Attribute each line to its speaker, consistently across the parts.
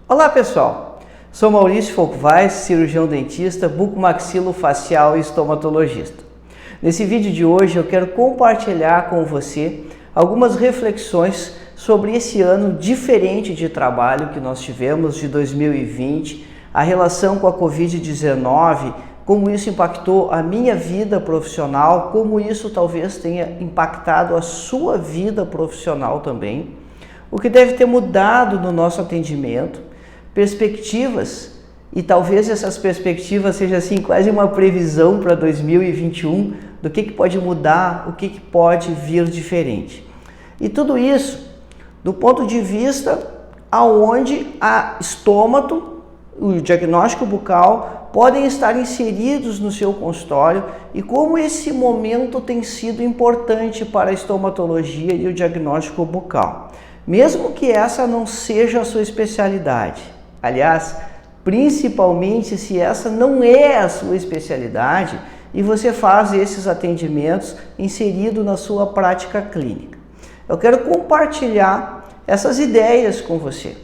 Speaker 1: Olá pessoal, sou Maurício Folkvais, cirurgião dentista, bucomaxilofacial e estomatologista. Nesse vídeo de hoje eu quero compartilhar com você algumas reflexões sobre esse ano diferente de trabalho que nós tivemos de 2020, a relação com a Covid-19, como isso impactou a minha vida profissional, como isso talvez tenha impactado a sua vida profissional também, o que deve ter mudado no nosso atendimento, perspectivas, e talvez essas perspectivas sejam assim quase uma previsão para 2021 do que pode mudar, o que pode vir diferente. E tudo isso do ponto de vista aonde a estômago, o diagnóstico bucal podem estar inseridos no seu consultório e como esse momento tem sido importante para a estomatologia e o diagnóstico bucal, mesmo que essa não seja a sua especialidade. Aliás, principalmente se essa não é a sua especialidade e você faz esses atendimentos inserido na sua prática clínica. Eu quero compartilhar essas ideias com você.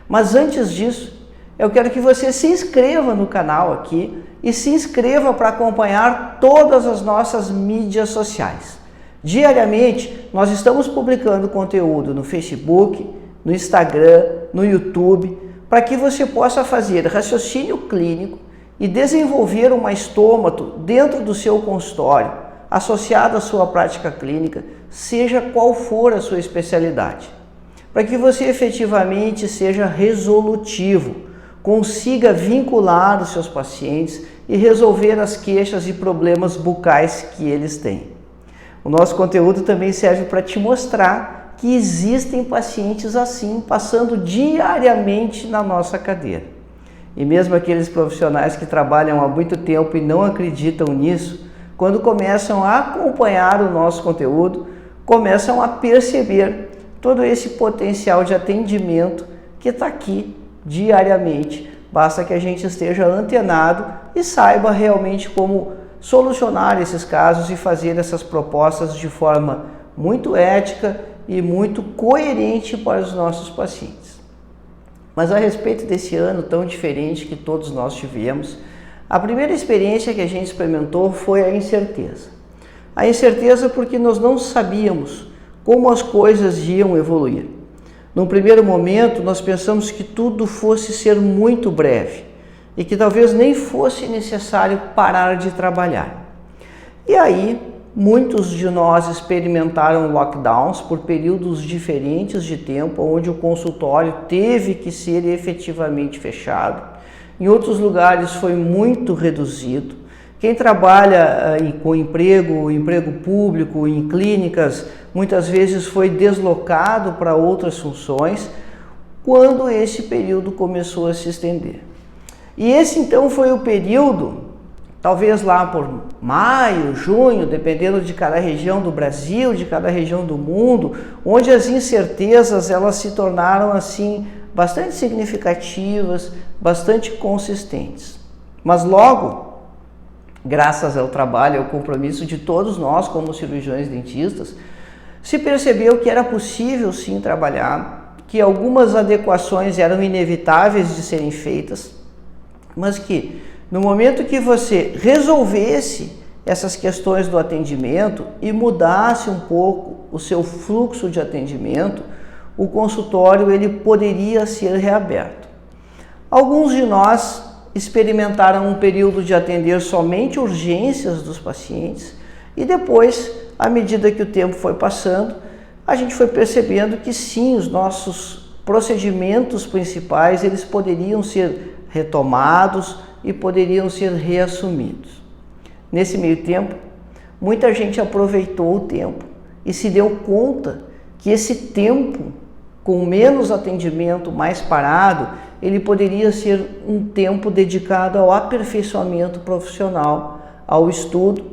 Speaker 1: Mas antes disso, eu quero que você se inscreva no canal aqui e se inscreva para acompanhar todas as nossas mídias sociais. Diariamente, nós estamos publicando conteúdo no Facebook, no Instagram, no YouTube, para que você possa fazer raciocínio clínico e desenvolver uma estômato dentro do seu consultório, associado à sua prática clínica, seja qual for a sua especialidade, para que você efetivamente seja resolutivo, consiga vincular os seus pacientes e resolver as queixas e problemas bucais que eles têm. O nosso conteúdo também serve para te mostrar que existem pacientes assim, passando diariamente na nossa cadeira. E mesmo aqueles profissionais que trabalham há muito tempo e não acreditam nisso, quando começam a acompanhar o nosso conteúdo, começam a perceber todo esse potencial de atendimento que está aqui diariamente. Basta que a gente esteja antenado e saiba realmente como solucionar esses casos e fazer essas propostas de forma muito ética e muito coerente para os nossos pacientes. Mas a respeito desse ano tão diferente que todos nós tivemos, a primeira experiência que a gente experimentou foi a incerteza. A incerteza porque nós não sabíamos como as coisas iam evoluir. Num primeiro momento, nós pensamos que tudo fosse ser muito breve e que talvez nem fosse necessário parar de trabalhar. E aí, muitos de nós experimentaram lockdowns por períodos diferentes de tempo, onde o consultório teve que ser efetivamente fechado. Em outros lugares foi muito reduzido. Quem trabalha com emprego público, em clínicas, muitas vezes foi deslocado para outras funções quando esse período começou a se estender. E esse então foi o período, talvez lá por maio, junho, dependendo de cada região do Brasil, de cada região do mundo, onde as incertezas elas se tornaram assim bastante significativas, bastante consistentes. Mas logo, graças ao trabalho e ao compromisso de todos nós como cirurgiões dentistas, se percebeu que era possível sim trabalhar, que algumas adequações eram inevitáveis de serem feitas, mas que no momento que você resolvesse essas questões do atendimento e mudasse um pouco o seu fluxo de atendimento, o consultório ele poderia ser reaberto. Alguns de nós experimentaram um período de atender somente urgências dos pacientes e depois, à medida que o tempo foi passando, a gente foi percebendo que sim, os nossos procedimentos principais eles poderiam ser retomados e poderiam ser reassumidos. Nesse meio tempo, muita gente aproveitou o tempo e se deu conta que esse tempo, com menos atendimento, mais parado, ele poderia ser um tempo dedicado ao aperfeiçoamento profissional, ao estudo.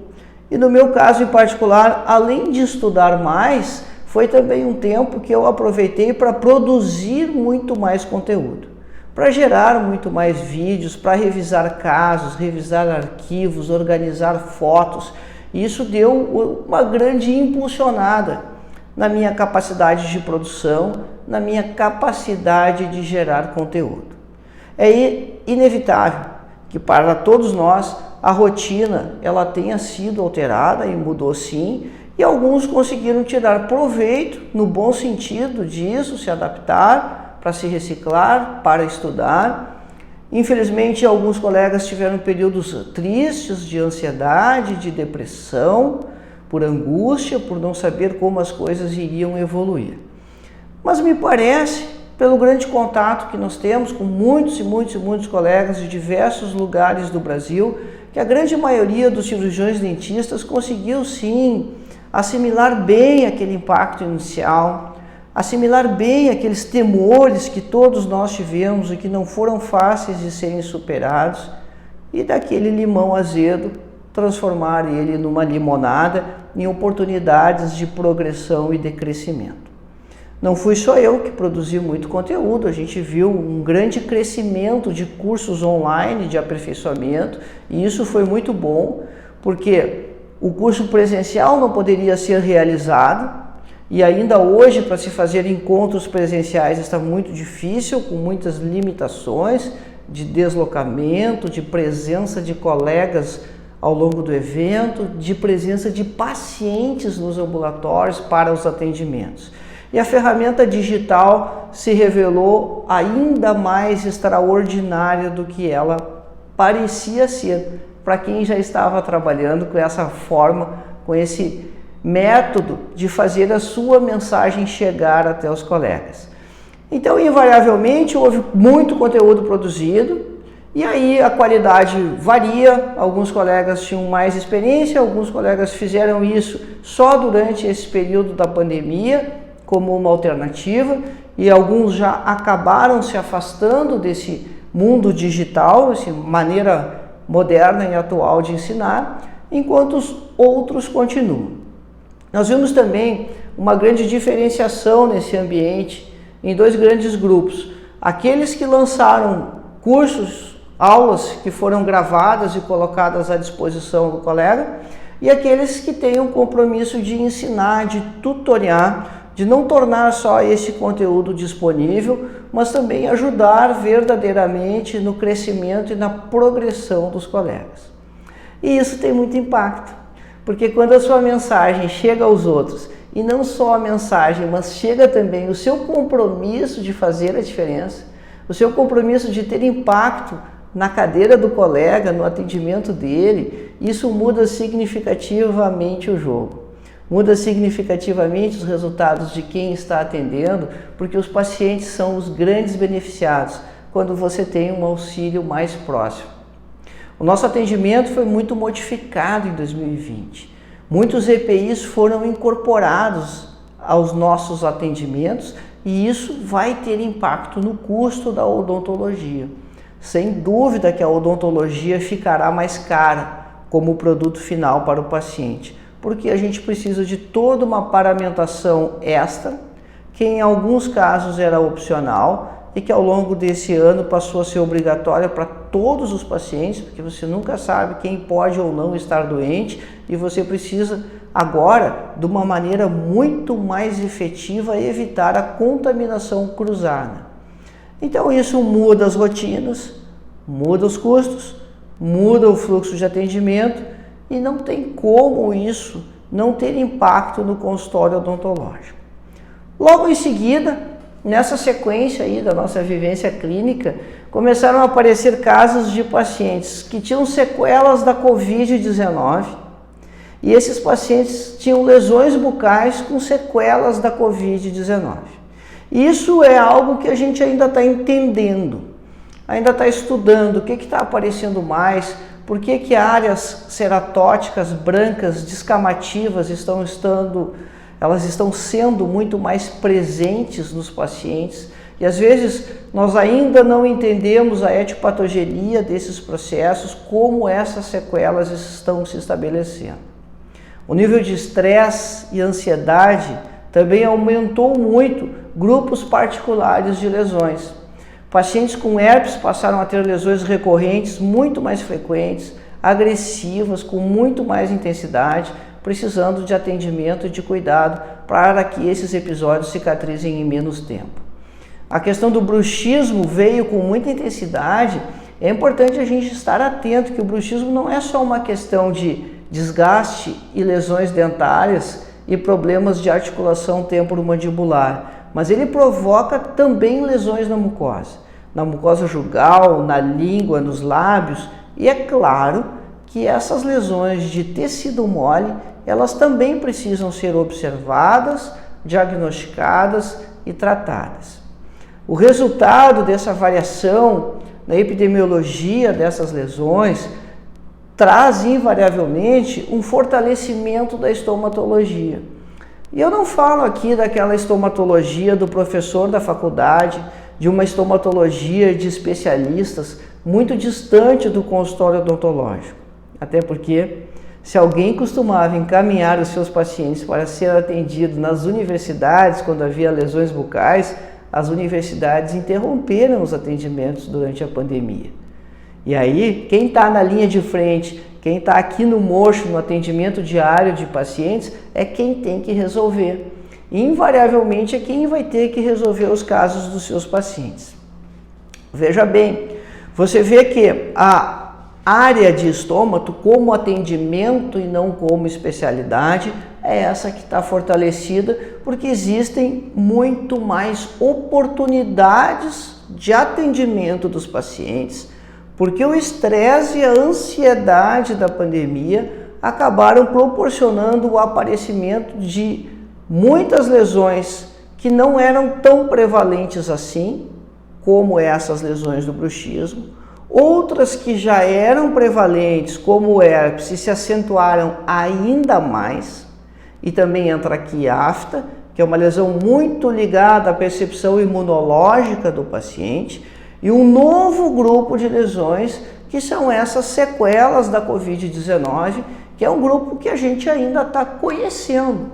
Speaker 1: E no meu caso em particular, além de estudar mais, foi também um tempo que eu aproveitei para produzir muito mais conteúdo, para gerar muito mais vídeos, para revisar casos, revisar arquivos, organizar fotos. E isso deu uma grande impulsionada na minha capacidade de produção, na minha capacidade de gerar conteúdo. É inevitável que para todos nós a rotina ela tenha sido alterada e mudou sim, e alguns conseguiram tirar proveito no bom sentido disso, se adaptar para se reciclar, para estudar. Infelizmente, alguns colegas tiveram períodos tristes de ansiedade, de depressão, por angústia, por não saber como as coisas iriam evoluir. Mas me parece, pelo grande contato que nós temos com muitos colegas de diversos lugares do Brasil, que a grande maioria dos cirurgiões dentistas conseguiu sim assimilar bem aquele impacto inicial, assimilar bem aqueles temores que todos nós tivemos e que não foram fáceis de serem superados, e daquele limão azedo transformar ele numa limonada em oportunidades de progressão e de crescimento. Não fui só eu que produzi muito conteúdo, a gente viu um grande crescimento de cursos online de aperfeiçoamento, e isso foi muito bom, porque o curso presencial não poderia ser realizado, e ainda hoje para se fazer encontros presenciais está muito difícil, com muitas limitações de deslocamento, de presença de colegas ao longo do evento, de presença de pacientes nos ambulatórios para os atendimentos. E a ferramenta digital se revelou ainda mais extraordinária do que ela parecia ser para quem já estava trabalhando com essa forma, com esse método de fazer a sua mensagem chegar até os colegas. Então, invariavelmente, houve muito conteúdo produzido, e aí a qualidade varia. Alguns colegas tinham mais experiência, alguns colegas fizeram isso só durante esse período da pandemia, como uma alternativa, e alguns já acabaram se afastando desse mundo digital, essa maneira moderna e atual de ensinar, enquanto os outros continuam. Nós vimos também uma grande diferenciação nesse ambiente em dois grandes grupos: aqueles que lançaram cursos, aulas que foram gravadas e colocadas à disposição do colega, e aqueles que têm um compromisso de ensinar, de tutoriar, de não tornar só esse conteúdo disponível, mas também ajudar verdadeiramente no crescimento e na progressão dos colegas. E isso tem muito impacto, porque quando a sua mensagem chega aos outros, e não só a mensagem, mas chega também o seu compromisso de fazer a diferença, o seu compromisso de ter impacto na cadeira do colega, no atendimento dele, isso muda significativamente o jogo. Muda significativamente os resultados de quem está atendendo, porque os pacientes são os grandes beneficiados quando você tem um auxílio mais próximo. O nosso atendimento foi muito modificado em 2020. Muitos EPIs foram incorporados aos nossos atendimentos, e isso vai ter impacto no custo da odontologia. Sem dúvida que a odontologia ficará mais cara como produto final para o paciente, porque a gente precisa de toda uma paramentação extra, que em alguns casos era opcional e que ao longo desse ano passou a ser obrigatória para todos os pacientes, porque você nunca sabe quem pode ou não estar doente, e você precisa agora, de uma maneira muito mais efetiva, evitar a contaminação cruzada. Então isso muda as rotinas, muda os custos, muda o fluxo de atendimento, e não tem como isso não ter impacto no consultório odontológico. Logo em seguida, nessa sequência aí da nossa vivência clínica, começaram a aparecer casos de pacientes que tinham sequelas da Covid-19, e esses pacientes tinham lesões bucais com sequelas da Covid-19. Isso é algo que a gente ainda está entendendo, ainda está estudando o que está aparecendo mais. Por que áreas ceratóticas brancas descamativas estão sendo muito mais presentes nos pacientes? E às vezes nós ainda não entendemos a etiopatogenia desses processos, como essas sequelas estão se estabelecendo. O nível de estresse e ansiedade também aumentou muito grupos particulares de lesões. Pacientes com herpes passaram a ter lesões recorrentes muito mais frequentes, agressivas, com muito mais intensidade, precisando de atendimento e de cuidado para que esses episódios cicatrizem em menos tempo. a questão do bruxismo veio com muita intensidade, é importante a gente estar atento que o bruxismo não é só uma questão de desgaste e lesões dentárias e problemas de articulação temporomandibular, mas ele provoca também lesões na mucosa jugal, na língua, nos lábios, e é claro que essas lesões de tecido mole, elas também precisam ser observadas, diagnosticadas e tratadas. O resultado dessa variação na epidemiologia dessas lesões traz invariavelmente um fortalecimento da estomatologia. E eu não falo aqui daquela estomatologia do professor da faculdade, de uma estomatologia de especialistas muito distante do consultório odontológico. Até porque, se alguém costumava encaminhar os seus pacientes para ser atendido nas universidades quando havia lesões bucais, as universidades interromperam os atendimentos durante a pandemia. E aí, quem está na linha de frente, quem está aqui no mocho, no atendimento diário de pacientes, é quem tem que resolver. E, invariavelmente, é quem vai ter que resolver os casos dos seus pacientes. Veja bem, você vê que a área de estômago, como atendimento e não como especialidade, é essa que está fortalecida, porque existem muito mais oportunidades de atendimento dos pacientes, porque o estresse e a ansiedade da pandemia acabaram proporcionando o aparecimento de muitas lesões que não eram tão prevalentes assim, como essas lesões do bruxismo, outras que já eram prevalentes, como o herpes, se acentuaram ainda mais, e também entra aqui a afta, que é uma lesão muito ligada à percepção imunológica do paciente, e um novo grupo de lesões que são essas sequelas da Covid-19, que é um grupo que a gente ainda está conhecendo,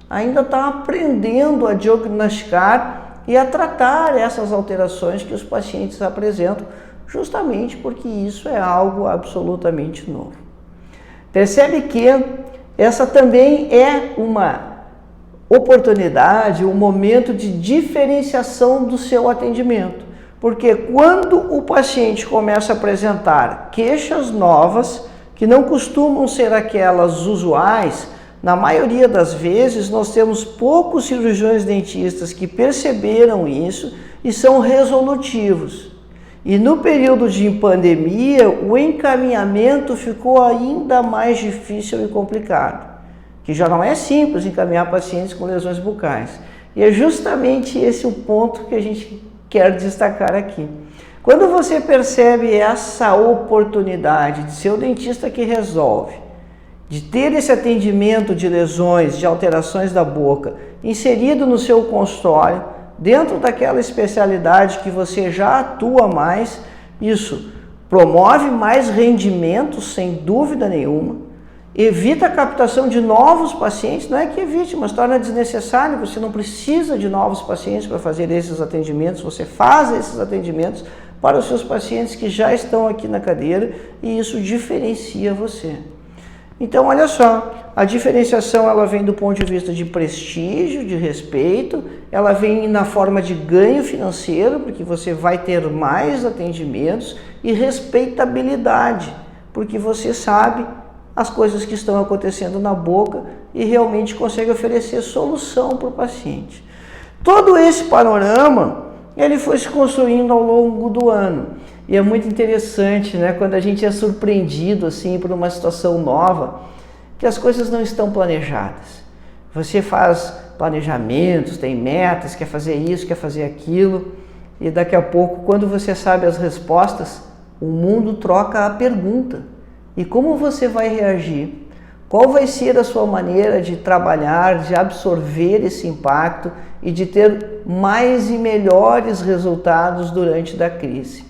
Speaker 1: ainda está aprendendo a diagnosticar e a tratar essas alterações que os pacientes apresentam, justamente porque isso é algo absolutamente novo. Percebe que essa também é uma oportunidade, um momento de diferenciação do seu atendimento. Porque quando o paciente começa a apresentar queixas novas, que não costumam ser aquelas usuais, na maioria das vezes nós temos poucos cirurgiões dentistas que perceberam isso e são resolutivos. E no período de pandemia, o encaminhamento ficou ainda mais difícil e complicado, que já não é simples encaminhar pacientes com lesões bucais. E é justamente esse o ponto que a gente quer destacar aqui. Quando você percebe essa oportunidade de ser o dentista que resolve, de ter esse atendimento de lesões, de alterações da boca, inserido no seu consultório, dentro daquela especialidade que você já atua mais, isso promove mais rendimentos, sem dúvida nenhuma, evita a captação de novos pacientes, não é que evite, mas torna desnecessário, você não precisa de novos pacientes para fazer esses atendimentos, você faz esses atendimentos para os seus pacientes que já estão aqui na cadeira e isso diferencia você. Então, olha só, a diferenciação ela vem do ponto de vista de prestígio, de respeito, ela vem na forma de ganho financeiro, porque você vai ter mais atendimentos, e respeitabilidade, porque você sabe as coisas que estão acontecendo na boca e realmente consegue oferecer solução para o paciente. Todo esse panorama, ele foi se construindo ao longo do ano. E é muito interessante, né, quando a gente é surpreendido assim por uma situação nova, que as coisas não estão planejadas. Você faz planejamentos, tem metas, quer fazer isso, quer fazer aquilo, e daqui a pouco, quando você sabe as respostas, o mundo troca a pergunta. E como você vai reagir? Qual vai ser a sua maneira de trabalhar, de absorver esse impacto e de ter mais e melhores resultados durante a crise?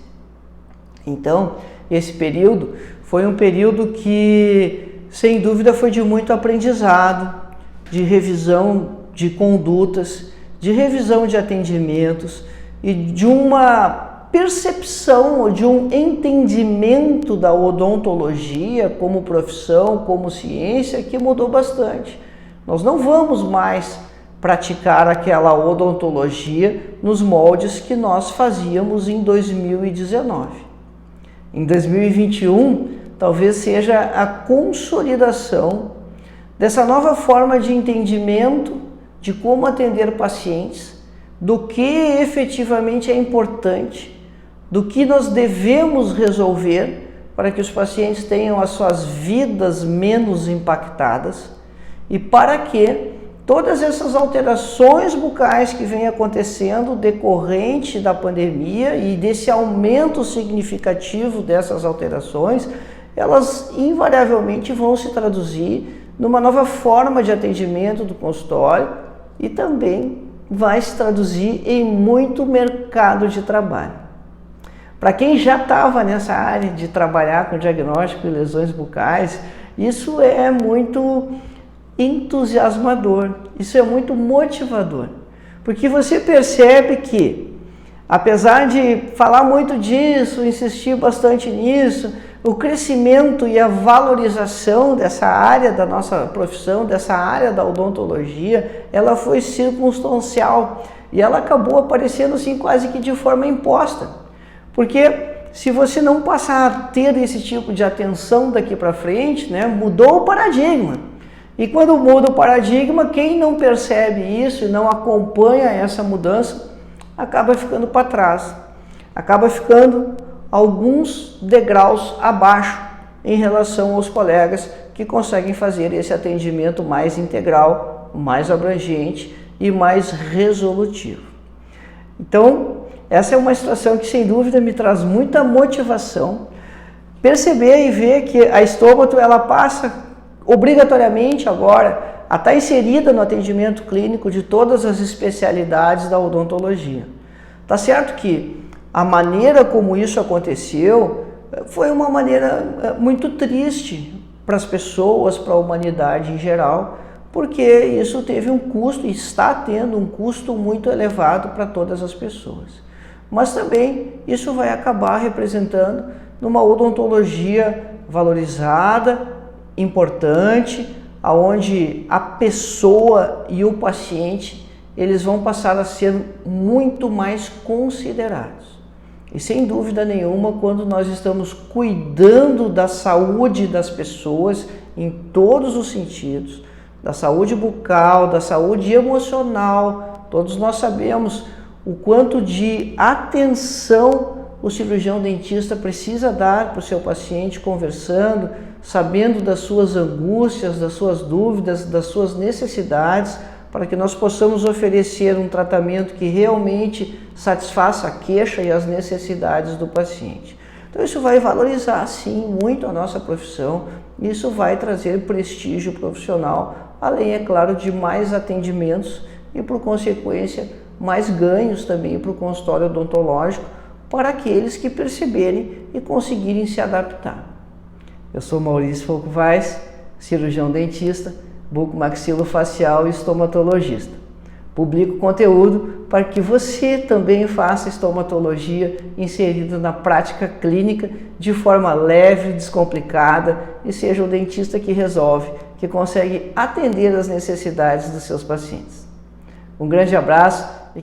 Speaker 1: Então, esse período foi um período que, sem dúvida, foi de muito aprendizado, de revisão de condutas, de revisão de atendimentos e de uma percepção ou de um entendimento da odontologia como profissão, como ciência, que mudou bastante. Nós não vamos mais praticar aquela odontologia nos moldes que nós fazíamos em 2019. Em 2021, talvez seja a consolidação dessa nova forma de entendimento de como atender pacientes, do que efetivamente é importante, do que nós devemos resolver para que os pacientes tenham as suas vidas menos impactadas e para que todas essas alterações bucais que vêm acontecendo decorrente da pandemia e desse aumento significativo dessas alterações, elas invariavelmente vão se traduzir numa nova forma de atendimento do consultório e também vai se traduzir em muito mercado de trabalho. Para quem já estava nessa área de trabalhar com diagnóstico de lesões bucais, isso é muito entusiasmador, isso é muito motivador, porque você percebe que, apesar de falar muito disso, insistir bastante nisso, o crescimento e a valorização dessa área da nossa profissão, dessa área da odontologia, ela foi circunstancial e ela acabou aparecendo assim quase que de forma imposta, porque se você não passar a ter esse tipo de atenção daqui para frente, né, mudou o paradigma. E quando muda o paradigma, quem não percebe isso e não acompanha essa mudança, acaba ficando para trás, acaba ficando alguns degraus abaixo em relação aos colegas que conseguem fazer esse atendimento mais integral, mais abrangente e mais resolutivo. Então, essa é uma situação que sem dúvida me traz muita motivação. Perceber e ver que a Stômato ela passa obrigatoriamente agora a estar inserida no atendimento clínico de todas as especialidades da odontologia. Tá certo que a maneira como isso aconteceu foi uma maneira muito triste para as pessoas, para a humanidade em geral, porque isso teve um custo e está tendo um custo muito elevado para todas as pessoas. Mas também isso vai acabar representando numa odontologia valorizada, importante, aonde a pessoa e o paciente eles vão passar a ser muito mais considerados. E sem dúvida nenhuma, quando nós estamos cuidando da saúde das pessoas em todos os sentidos, da saúde bucal, da saúde emocional, todos nós sabemos o quanto de atenção o cirurgião dentista precisa dar para o seu paciente conversando, sabendo das suas angústias, das suas dúvidas, das suas necessidades, para que nós possamos oferecer um tratamento que realmente satisfaça a queixa e as necessidades do paciente. Então isso vai valorizar sim muito a nossa profissão, e isso vai trazer prestígio profissional, além, é claro, de mais atendimentos e, por consequência, mais ganhos também para o consultório odontológico, para aqueles que perceberem e conseguirem se adaptar. Eu sou Maurício Folcovais, cirurgião dentista, bucomaxilofacial e estomatologista. Publico conteúdo para que você também faça estomatologia inserida na prática clínica de forma leve, descomplicada e seja o dentista que resolve, que consegue atender as necessidades dos seus pacientes. Um grande abraço e